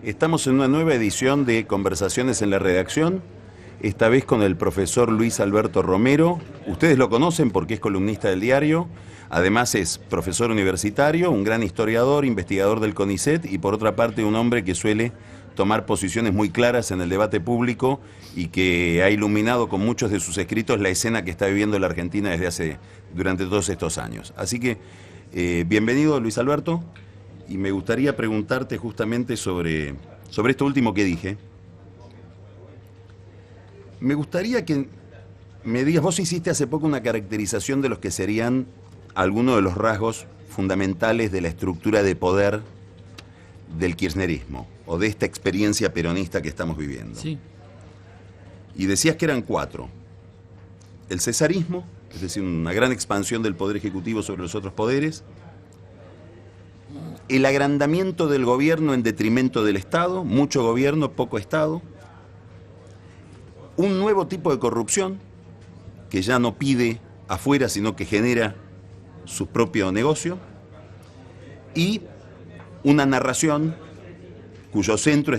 Estamos en una nueva edición de Conversaciones en la Redacción, esta vez con el profesor Luis Alberto Romero. Ustedes lo conocen porque es columnista del diario, además es profesor universitario, un gran historiador, investigador del CONICET y por otra parte un hombre que suele tomar posiciones muy claras en el debate público y que ha iluminado con muchos de sus escritos la escena que está viviendo la Argentina durante todos estos años. Así que, bienvenido Luis Alberto. Y me gustaría preguntarte justamente sobre esto último que dije. Me gustaría que me digas, vos hiciste hace poco una caracterización de los que serían algunos de los rasgos fundamentales de la estructura de poder del kirchnerismo, o de esta experiencia peronista que estamos viviendo. Sí. Y decías que eran 4. El cesarismo, es decir, una gran expansión del poder ejecutivo sobre los otros poderes. El agrandamiento del gobierno en detrimento del Estado, mucho gobierno, poco Estado. Un nuevo tipo de corrupción, que ya no pide afuera, sino que genera su propio negocio. Y una narración cuyo centro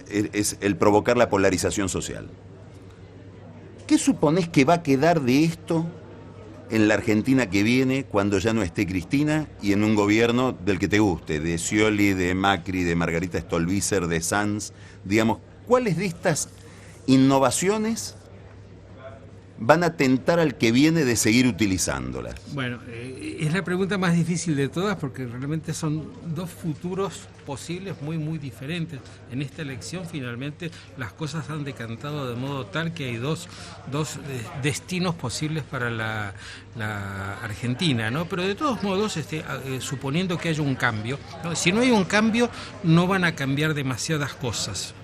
es el provocar la polarización social. ¿Qué suponés que va a quedar de esto en la Argentina que viene, cuando ya no esté Cristina, y en un gobierno del que te guste, de Scioli, de Macri, de Margarita Stolbizer, de Sanz? Digamos, ¿cuáles de estas innovaciones van a tentar al que viene de seguir utilizándolas? Bueno, es la pregunta más difícil de todas porque realmente son dos futuros posibles muy diferentes. En esta elección finalmente las cosas han decantado de modo tal que hay dos destinos posibles para la Argentina, ¿no? Pero de todos modos, suponiendo que haya un cambio, ¿no? Si no hay un cambio no van a cambiar demasiadas cosas.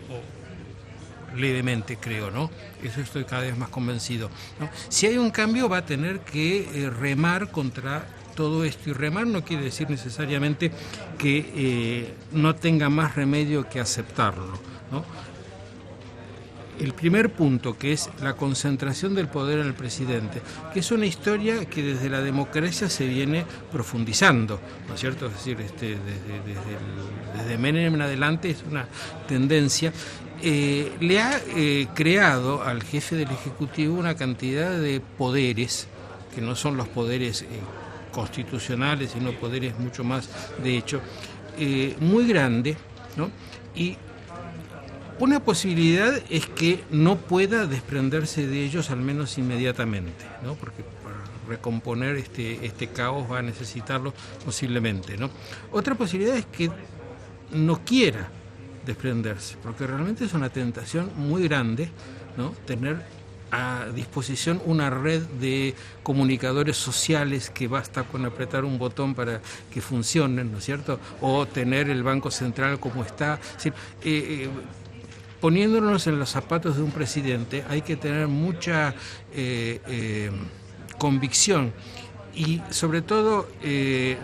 Levemente creo, ¿no? Eso estoy cada vez más convencido, ¿no? Si hay un cambio va a tener que remar contra todo esto, y remar no quiere decir necesariamente que no tenga más remedio que aceptarlo, ¿no? El primer punto, que es la concentración del poder en el presidente, que es una historia que desde la democracia se viene profundizando, ¿no es cierto? Es decir, desde Menem en adelante es una tendencia. Le ha creado al jefe del Ejecutivo una cantidad de poderes, que no son los poderes constitucionales, sino poderes mucho más de hecho, muy grande, ¿no? Y una posibilidad es que no pueda desprenderse de ellos, al menos inmediatamente, ¿no? Porque para recomponer este caos va a necesitarlo posiblemente, ¿no? Otra posibilidad es que no quiera desprenderse, porque realmente es una tentación muy grande, ¿no? Tener a disposición una red de comunicadores sociales que basta con apretar un botón para que funcionen, ¿no es cierto? O tener el Banco Central como está. Es decir, poniéndonos en los zapatos de un presidente hay que tener mucha convicción y sobre todo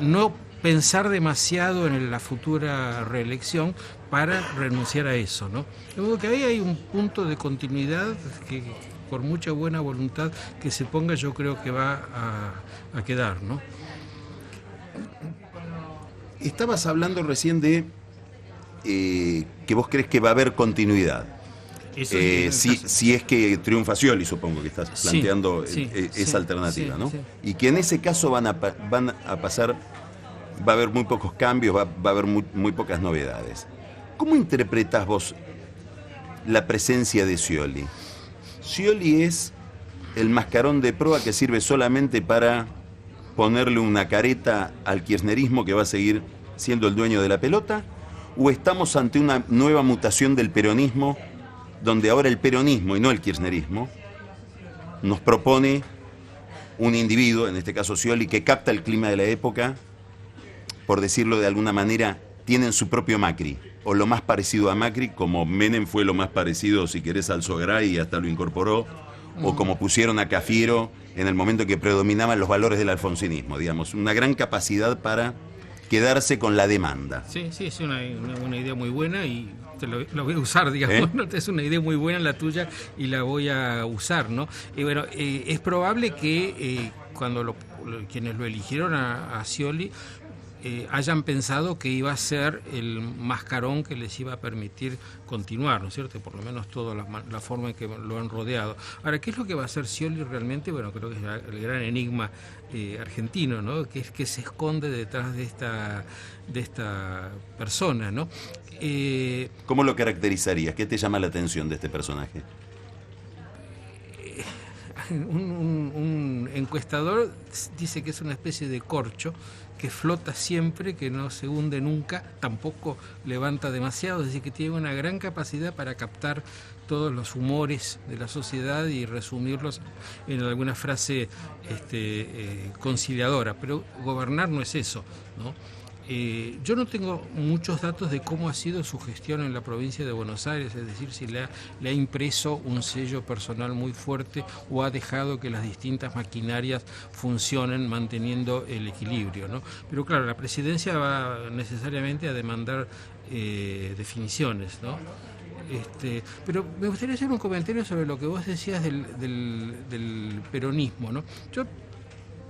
no pensar demasiado en la futura reelección para renunciar a eso, ¿no? De modo que ahí hay un punto de continuidad que por mucha buena voluntad que se ponga yo creo que va a quedar, ¿no? Estabas hablando recién de que vos crees que va a haber continuidad. Si es que triunfa Scioli, supongo que estás planteando esa alternativa, ¿no? Sí. Y que en ese caso van a pasar, va a haber muy pocos cambios, va a haber muy pocas novedades. ¿Cómo interpretás vos la presencia de Scioli? Scioli es el mascarón de proa que sirve solamente para ponerle una careta al kirchnerismo que va a seguir siendo el dueño de la pelota, ¿o estamos ante una nueva mutación del peronismo, donde ahora el peronismo y no el kirchnerismo nos propone un individuo, en este caso Scioli, que capta el clima de la época, por decirlo de alguna manera, tienen su propio Macri, o lo más parecido a Macri, como Menem fue lo más parecido, si querés, al Sogray y hasta lo incorporó, o como pusieron a Cafiero en el momento que predominaban los valores del alfonsinismo, digamos, una gran capacidad para quedarse con la demanda. Sí, es una idea muy buena y la voy a usar, digamos, ¿no? Es una idea muy buena la tuya y la voy a usar, ¿no? Bueno, es probable que cuando quienes lo eligieron a Scioli hayan pensado que iba a ser el mascarón que les iba a permitir continuar, ¿no es cierto? Por lo menos toda la forma en que lo han rodeado. Ahora, ¿qué es lo que va a hacer Scioli realmente? Bueno, creo que es el gran enigma argentino, ¿no? Que es que se esconde detrás de esta persona, ¿no? ¿Cómo lo caracterizarías? ¿Qué te llama la atención de este personaje? Un encuestador dice que es una especie de corcho que flota siempre, que no se hunde nunca, tampoco levanta demasiado, es decir, que tiene una gran capacidad para captar todos los humores de la sociedad y resumirlos en alguna frase conciliadora, pero gobernar no es eso, ¿no? Yo no tengo muchos datos de cómo ha sido su gestión en la provincia de Buenos Aires, es decir, si le ha impreso un sello personal muy fuerte o ha dejado que las distintas maquinarias funcionen manteniendo el equilibrio, ¿no? Pero claro, la presidencia va necesariamente a demandar definiciones, ¿no? Pero me gustaría hacer un comentario sobre lo que vos decías del peronismo, ¿no? Yo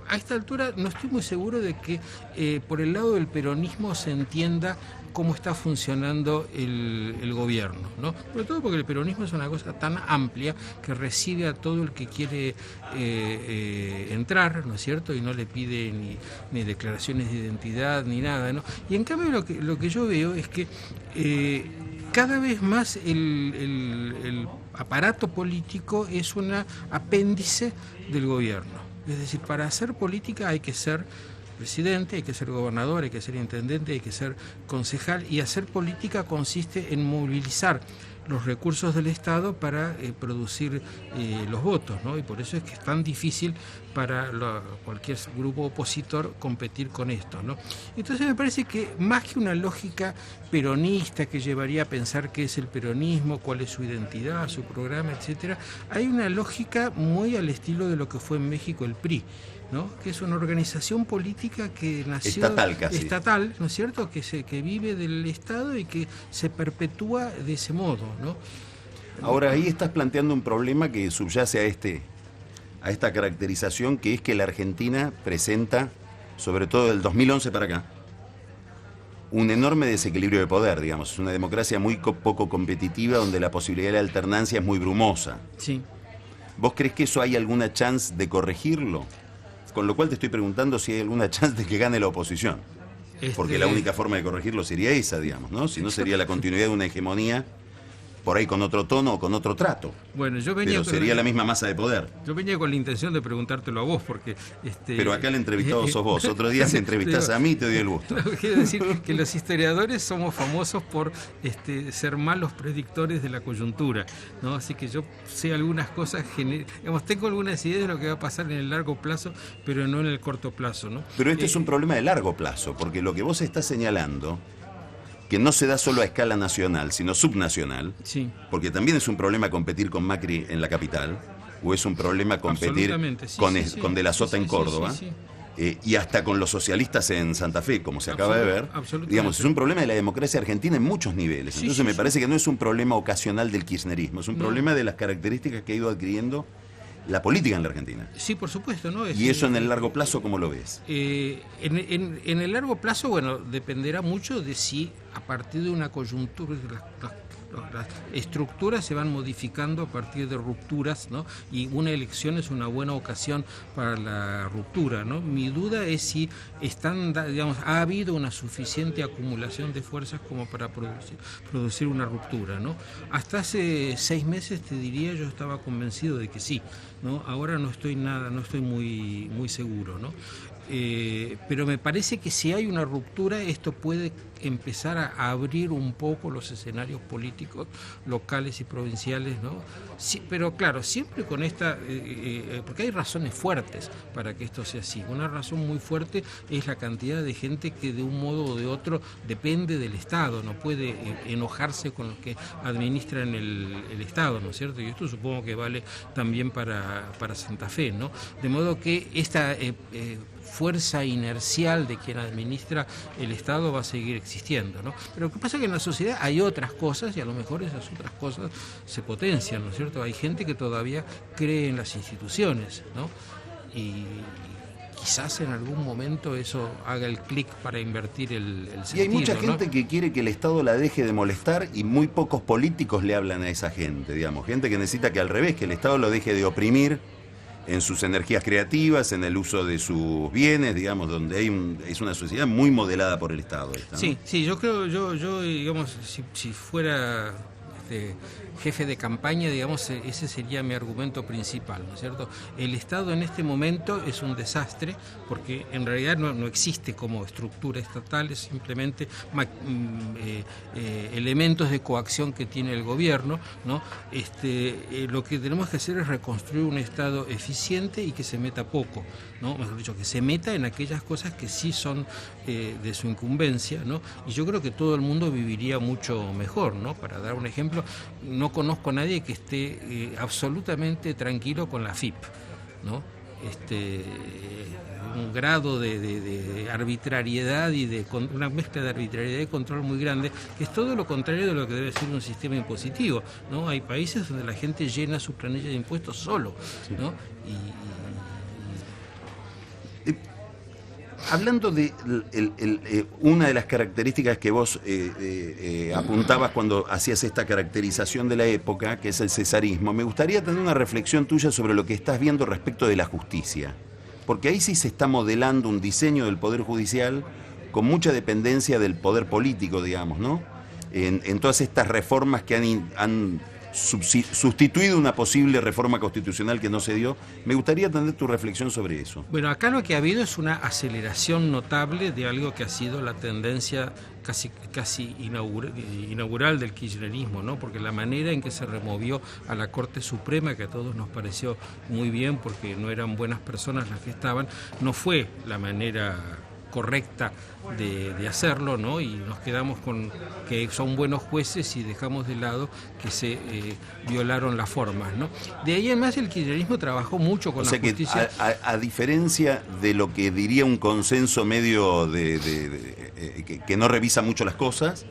a esta altura no estoy muy seguro de que por el lado del peronismo se entienda cómo está funcionando el gobierno, ¿no? Sobre todo porque el peronismo es una cosa tan amplia que recibe a todo el que quiere entrar, ¿no es cierto? Y no le pide ni declaraciones de identidad ni nada, ¿no? Y en cambio lo que yo veo es que cada vez más el aparato político es un apéndice del gobierno. Es decir, para hacer política hay que ser presidente, hay que ser gobernador, hay que ser intendente, hay que ser concejal, y hacer política consiste en movilizar los recursos del Estado para producir los votos, ¿no? Y por eso es que es tan difícil para cualquier grupo opositor competir con esto, ¿no? Entonces me parece que más que una lógica peronista que llevaría a pensar qué es el peronismo, cuál es su identidad, su programa, etcétera, hay una lógica muy al estilo de lo que fue en México el PRI, ¿no? Que es una organización política que nació estatal, ¿no es cierto?, que vive del Estado y que se perpetúa de ese modo, ¿no? Ahora ahí estás planteando un problema que subyace a esta caracterización, que es que la Argentina presenta, sobre todo del 2011 para acá, un enorme desequilibrio de poder, digamos. Es una democracia muy poco competitiva, donde la posibilidad de la alternancia es muy brumosa. Sí. ¿Vos crees que eso hay alguna chance de corregirlo? Con lo cual te estoy preguntando si hay alguna chance de que gane la oposición. Porque la única forma de corregirlo sería esa, digamos, ¿no? Si no, sería la continuidad de una hegemonía, por ahí con otro tono o con otro trato. Bueno, pero sería la misma masa de poder. Yo venía con la intención de preguntártelo a vos, porque... Pero acá el entrevistado sos vos. Otro día si entrevistás a mí, te doy el gusto. No, quiero decir que los historiadores somos famosos por ser malos predictores de la coyuntura, ¿no? Así que yo sé algunas cosas, digamos, tengo algunas ideas de lo que va a pasar en el largo plazo, pero no en el corto plazo, ¿no? Pero este es un problema de largo plazo, porque lo que vos estás señalando, que no se da solo a escala nacional, sino subnacional, sí, porque también es un problema competir con Macri en la capital, o es un problema competir con De la Sota en Córdoba, y hasta con los socialistas en Santa Fe, como se acaba de ver. Digamos, es un problema de la democracia argentina en muchos niveles. Entonces me parece que no es un problema ocasional del kirchnerismo, es un problema de las características que ha ido adquiriendo la política en la Argentina. Sí, por supuesto, ¿no? ¿Y eso en el largo plazo cómo lo ves? En el largo plazo, bueno, dependerá mucho de si a partir de una coyuntura las estructuras se van modificando a partir de rupturas, ¿no? Y una elección es una buena ocasión para la ruptura, ¿no? Mi duda es si ha habido una suficiente acumulación de fuerzas como para producir una ruptura, ¿no? Hasta hace 6 meses, te diría, yo estaba convencido de que sí, ¿no? Ahora no estoy muy seguro, ¿no? Pero me parece que si hay una ruptura, esto puede empezar a abrir un poco los escenarios políticos locales y provinciales, ¿no? Sí, pero claro, siempre con porque hay razones fuertes para que esto sea así. Una razón muy fuerte es la cantidad de gente que de un modo o de otro depende del Estado, no puede enojarse con los que administran el Estado, ¿no es cierto? Y esto supongo que vale también para Santa Fe, ¿no? De modo que esta fuerza inercial de quien administra el Estado va a seguir existiendo, ¿no? Pero lo que pasa es que en la sociedad hay otras cosas y a lo mejor esas otras cosas se potencian, ¿no es cierto? Hay gente que todavía cree en las instituciones, ¿no? Y quizás en algún momento eso haga el clic para invertir el sentido. Y hay mucha gente, ¿no?, que quiere que el Estado la deje de molestar, y muy pocos políticos le hablan a esa gente, digamos. Gente que necesita que al revés, que el Estado lo deje de oprimir en sus energías creativas, en el uso de sus bienes, digamos, donde es una sociedad muy modelada por el Estado. ¿No? Sí, yo creo, yo digamos, si fuera jefe de campaña, digamos, ese sería mi argumento principal, ¿no es cierto? El Estado en este momento es un desastre, porque en realidad no existe como estructura estatal, es simplemente elementos de coacción que tiene el gobierno, ¿no? Lo que tenemos que hacer es reconstruir un Estado eficiente y que se meta poco, ¿no? Mejor dicho, que se meta en aquellas cosas que sí son de su incumbencia, ¿no? Y yo creo que todo el mundo viviría mucho mejor, ¿no? Para dar un ejemplo, no conozco a nadie que esté absolutamente tranquilo con la FIP, ¿no? Un grado de arbitrariedad y una mezcla de arbitrariedad y control muy grande, que es todo lo contrario de lo que debe ser un sistema impositivo, ¿no? Hay países donde la gente llena su planilla de impuestos solo, ¿no? Hablando de una de las características que vos apuntabas cuando hacías esta caracterización de la época, que es el cesarismo, me gustaría tener una reflexión tuya sobre lo que estás viendo respecto de la justicia. Porque ahí sí se está modelando un diseño del Poder Judicial con mucha dependencia del poder político, digamos, ¿no? En todas estas reformas que han sustituido una posible reforma constitucional que no se dio. Me gustaría tener tu reflexión sobre eso. Bueno, acá lo que ha habido es una aceleración notable de algo que ha sido la tendencia casi inaugural del kirchnerismo, ¿no? Porque la manera en que se removió a la Corte Suprema, que a todos nos pareció muy bien porque no eran buenas personas las que estaban, no fue la manera correcta de hacerlo, ¿no? Y nos quedamos con que son buenos jueces y dejamos de lado que se violaron las formas, ¿no? De ahí en más el kirchnerismo trabajó mucho con la justicia. Que a diferencia de lo que diría un consenso medio que no revisa mucho las cosas,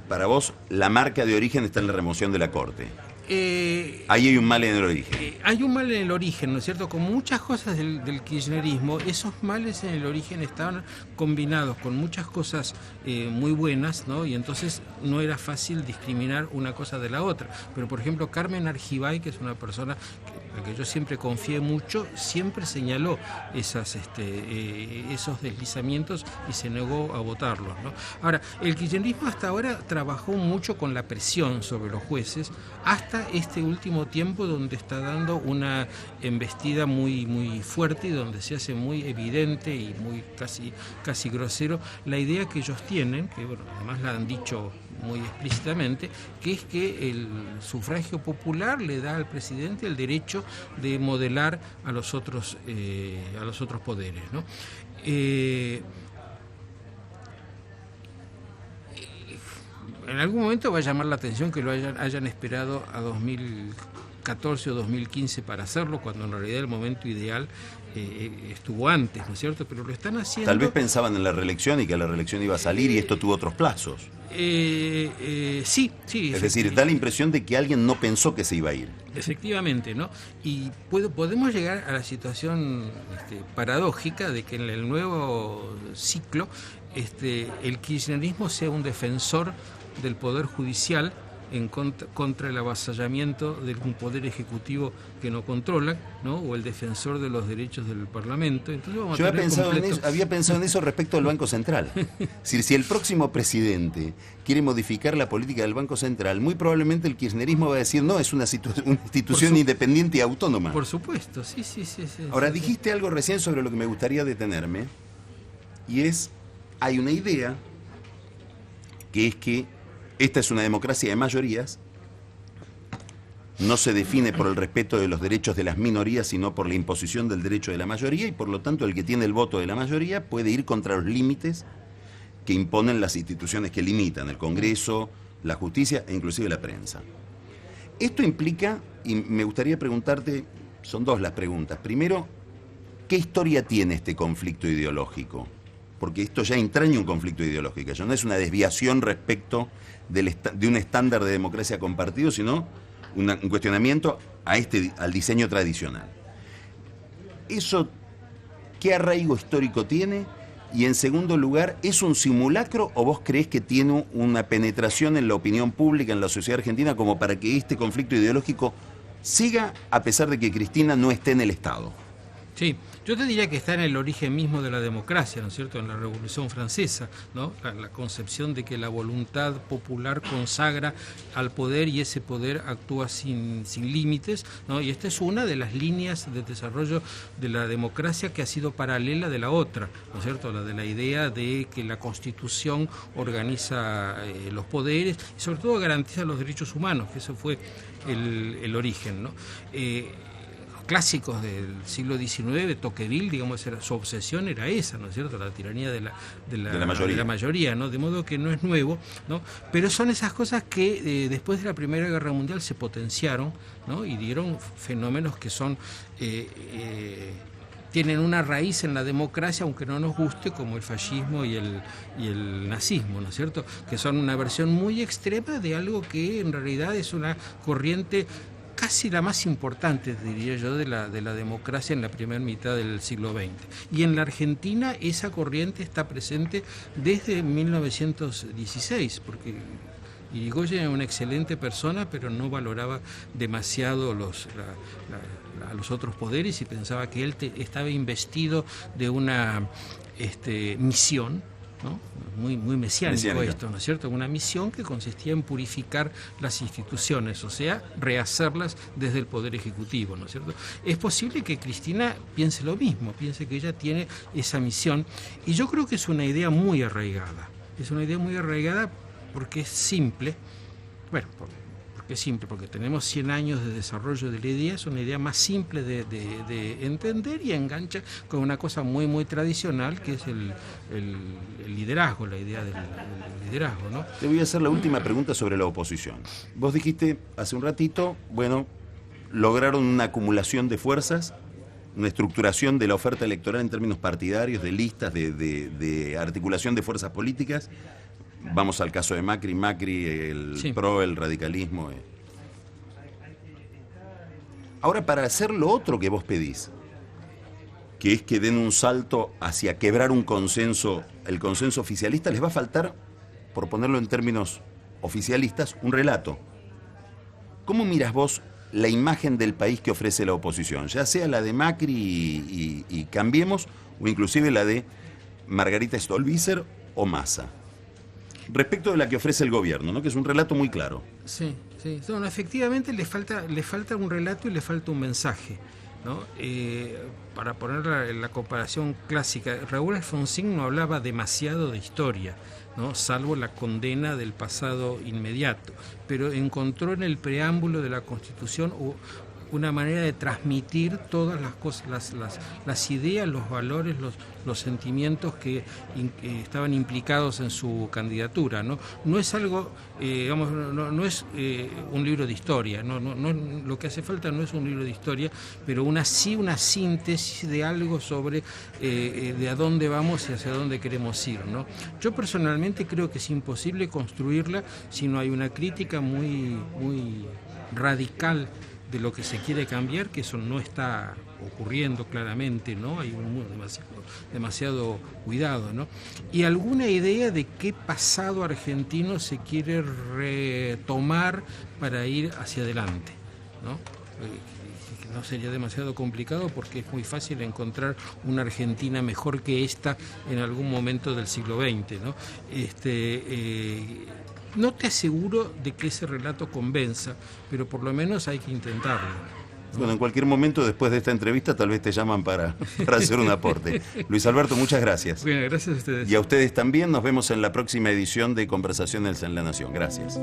para vos la marca de origen está en la remoción de la Corte. Ahí hay un mal en el origen. Hay un mal en el origen, ¿no es cierto? Con muchas cosas del kirchnerismo, esos males en el origen estaban combinados con muchas cosas muy buenas, ¿no? Y entonces no era fácil discriminar una cosa de la otra. Pero, por ejemplo, Carmen Argibay, que es una persona a la que yo siempre confié mucho, siempre señaló esos deslizamientos y se negó a votarlos, ¿no? Ahora, el kirchnerismo hasta ahora trabajó mucho con la presión sobre los jueces, hasta este último tiempo donde está dando una embestida muy, muy fuerte y donde se hace muy evidente y muy casi grosero la idea que ellos tienen, que bueno, además la han dicho muy explícitamente, que es que el sufragio popular le da al presidente el derecho de modelar a los otros poderes, ¿no? En algún momento va a llamar la atención que lo hayan esperado a 2014 o 2015 para hacerlo, cuando en realidad el momento ideal estuvo antes, ¿no es cierto? Pero lo están haciendo. Tal vez pensaban en la reelección y que la reelección iba a salir y esto tuvo otros plazos. Sí. Es decir, da la impresión de que alguien no pensó que se iba a ir. Efectivamente, ¿no? Y podemos llegar a la situación paradójica de que en el nuevo ciclo el kirchnerismo sea un defensor del Poder Judicial contra el avasallamiento de un poder ejecutivo que no controla, ¿no? O el defensor de los derechos del Parlamento. Entonces vamos Yo había pensado en eso respecto al Banco Central. Si el próximo presidente quiere modificar la política del Banco Central, muy probablemente el kirchnerismo va a decir, no, es una institución independiente y autónoma. Por supuesto, sí. Ahora, dijiste algo recién sobre lo que me gustaría detenerme, y hay una idea que es que esta es una democracia de mayorías, no se define por el respeto de los derechos de las minorías, sino por la imposición del derecho de la mayoría, y por lo tanto el que tiene el voto de la mayoría puede ir contra los límites que imponen las instituciones que limitan, el Congreso, la justicia e inclusive la prensa. Esto implica, y me gustaría preguntarte, son dos las preguntas. Primero, ¿qué historia tiene este conflicto ideológico? Porque esto ya entraña un conflicto ideológico, ya no es una desviación respecto de un estándar de democracia compartido, sino un cuestionamiento al diseño tradicional. ¿eso qué arraigo histórico tiene? Y en segundo lugar, ¿es un simulacro o vos creés que tiene una penetración en la opinión pública, en la sociedad argentina, como para que este conflicto ideológico siga a pesar de que Cristina no esté en el Estado? Sí, yo te diría que está en el origen mismo de la democracia, ¿no es cierto?, en la Revolución Francesa, ¿no? La concepción de que la voluntad popular consagra al poder y ese poder actúa sin límites, ¿no? Y esta es una de las líneas de desarrollo de la democracia que ha sido paralela de la otra, ¿no es cierto?, la de la idea de que la Constitución organiza los poderes y sobre todo garantiza los derechos humanos, que eso fue el origen, ¿no? Clásicos del siglo XIX, Tocqueville, digamos, su obsesión era esa, ¿no es cierto?, la tiranía de la mayoría, ¿no? De modo que no es nuevo, ¿no? Pero son esas cosas que después de la Primera Guerra Mundial se potenciaron, ¿no? Y dieron fenómenos que son tienen una raíz en la democracia, aunque no nos guste, como el fascismo y el nazismo, ¿no es cierto?, que son una versión muy extrema de algo que en realidad es una corriente casi la más importante, diría yo, de la democracia en la primera mitad del siglo XX. Y en la Argentina esa corriente está presente desde 1916, porque Irigoyen era una excelente persona, pero no valoraba demasiado a los otros poderes y pensaba que él estaba investido de una misión, ¿no? Muy mesiánico esto, ¿no es cierto? Una misión que consistía en purificar las instituciones, o sea, rehacerlas desde el Poder Ejecutivo, ¿no es cierto? Es posible que Cristina piense lo mismo, piense que ella tiene esa misión, y yo creo que es una idea muy arraigada. Es una idea muy arraigada porque es simple, bueno, porque es simple, porque tenemos 100 años de desarrollo de la idea, es una idea más simple de entender y engancha con una cosa muy tradicional, que es el liderazgo, la idea del liderazgo, ¿no? Te voy a hacer la última pregunta sobre la oposición. Vos dijiste hace un ratito, bueno, lograron una acumulación de fuerzas, una estructuración de la oferta electoral en términos partidarios, de listas, de articulación de fuerzas políticas. Vamos al caso de Macri, el sí. PRO, el radicalismo. Ahora, para hacer lo otro que vos pedís, que es que den un salto hacia quebrar un consenso, el consenso oficialista, les va a faltar, por ponerlo en términos oficialistas, un relato. ¿Cómo miras vos la imagen del país que ofrece la oposición? Ya sea la de Macri y Cambiemos, o inclusive la de Margarita Stolbizer o Massa. Respecto de la que ofrece el gobierno, ¿no? Que es un relato muy claro. Sí. No, efectivamente le falta un relato y le falta un mensaje, ¿no? Para poner la comparación clásica, Raúl Alfonsín no hablaba demasiado de historia, ¿no? Salvo la condena del pasado inmediato, pero encontró en el preámbulo de la Constitución una manera de transmitir todas las cosas, las ideas, los valores, los sentimientos que estaban implicados en su candidatura, ¿no? No es algo, digamos, no es un libro de historia, no, lo que hace falta no es un libro de historia, pero una síntesis de algo sobre de a dónde vamos y hacia dónde queremos ir, ¿no? Yo personalmente creo que es imposible construirla si no hay una crítica muy radical de lo que se quiere cambiar, que eso no está ocurriendo claramente, ¿no? Hay demasiado cuidado, ¿no? Y alguna idea de qué pasado argentino se quiere retomar para ir hacia adelante, ¿no? Que no sería demasiado complicado porque es muy fácil encontrar una Argentina mejor que esta en algún momento del siglo XX, ¿no? No te aseguro de que ese relato convenza, pero por lo menos hay que intentarlo, ¿no? Bueno, en cualquier momento después de esta entrevista tal vez te llaman para hacer un aporte. Luis Alberto, muchas gracias. Bueno, gracias a ustedes. Y a ustedes también. Nos vemos en la próxima edición de Conversaciones en la Nación. Gracias.